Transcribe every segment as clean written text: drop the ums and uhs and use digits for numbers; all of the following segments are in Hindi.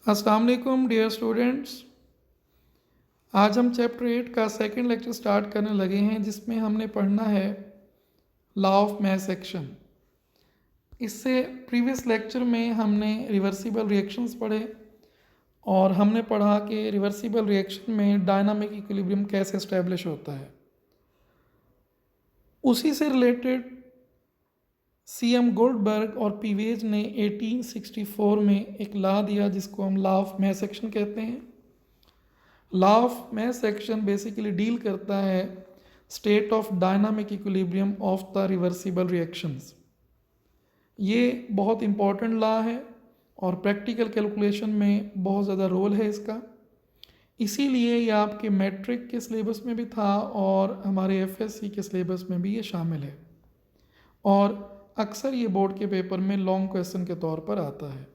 अस्सलाम वालेकुम डियर स्टूडेंट्स। आज हम चैप्टर 8 का सेकंड लेक्चर स्टार्ट करने लगे हैं, जिसमें हमने पढ़ना है लॉ ऑफ मास एक्शन। इससे प्रीवियस लेक्चर में हमने रिवर्सिबल रिएक्शंस पढ़े और हमने पढ़ा कि रिवर्सिबल रिएक्शन में डायनामिक इक्विलिब्रियम कैसे इस्टेब्लिश होता है। उसी से रिलेटेड सीएम गोल्डबर्ग और पीवेज ने 1864 में एक लॉ दिया जिसको हम लॉ ऑफ मास एक्शन कहते हैं। Law of mass action basically deal करता है state of dynamic equilibrium of the reversible reactions. ये बहुत इम्पॉर्टेंट लॉ है और प्रैक्टिकल कैलकुलेशन में बहुत ज़्यादा रोल है इसका। इसीलिए ये आपके मैट्रिक के सिलेबस में भी था और हमारे एफएससी के सिलेबस में भी ये शामिल है और अक्सर ये बोर्ड के पेपर में लॉन्ग क्वेश्चन के तौर पर आता है।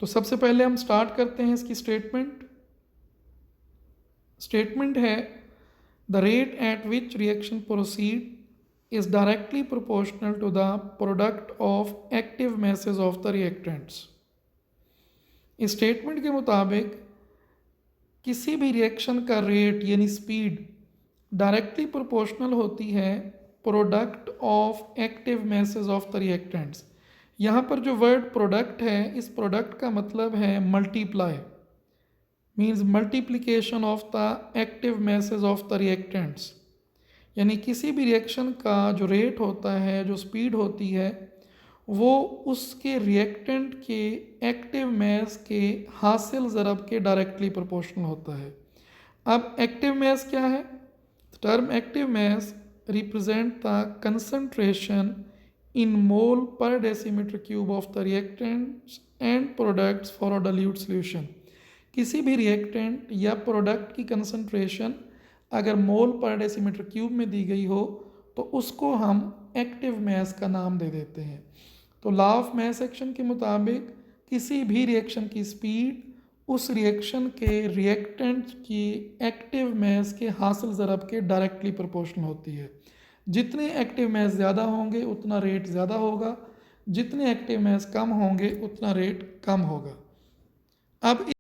तो सबसे पहले हम स्टार्ट करते हैं इसकी स्टेटमेंट है the rate at which reaction proceed is directly proportional to the product of active masses of the reactants। इस स्टेटमेंट के मुताबिक किसी भी रिएक्शन का रेट यानी स्पीड डायरेक्टली प्रोपोर्शनल होती है product of active message of the reactants. यहाँ पर जो वर्ड प्रोडक्ट है, इस प्रोडक्ट का मतलब है multiply, means multiplication of the active message of the reactants. यानी किसी भी रिएक्शन का जो रेट होता है, जो स्पीड होती है, वो उसके रिएक्टेंट के एक्टिव मैस के हासिल ज़रब के डायरेक्टली प्रोपोर्शनल होता है। अब एक्टिव मैस क्या है? Term active mass represent the concentration in mole per decimetre cube of the reactants and products for a dilute solution. किसी भी रिएक्टेंट या प्रोडक्ट की कंसंट्रेशन अगर मोल पर डेसीमीटर क्यूब में दी गई हो तो उसको हम एक्टिव मैस का नाम दे देते हैं। तो लॉ ऑफ मास एक्शन के मुताबिक किसी भी रिएक्शन की स्पीड उस रिएक्शन के रिएक्टेंट की एक्टिव मैस के हासिल ज़रब के डायरेक्टली प्रोपोर्शनल होती है। जितने एक्टिव मैस ज़्यादा होंगे उतना रेट ज़्यादा होगा, जितने एक्टिव मैस कम होंगे उतना रेट कम होगा। अब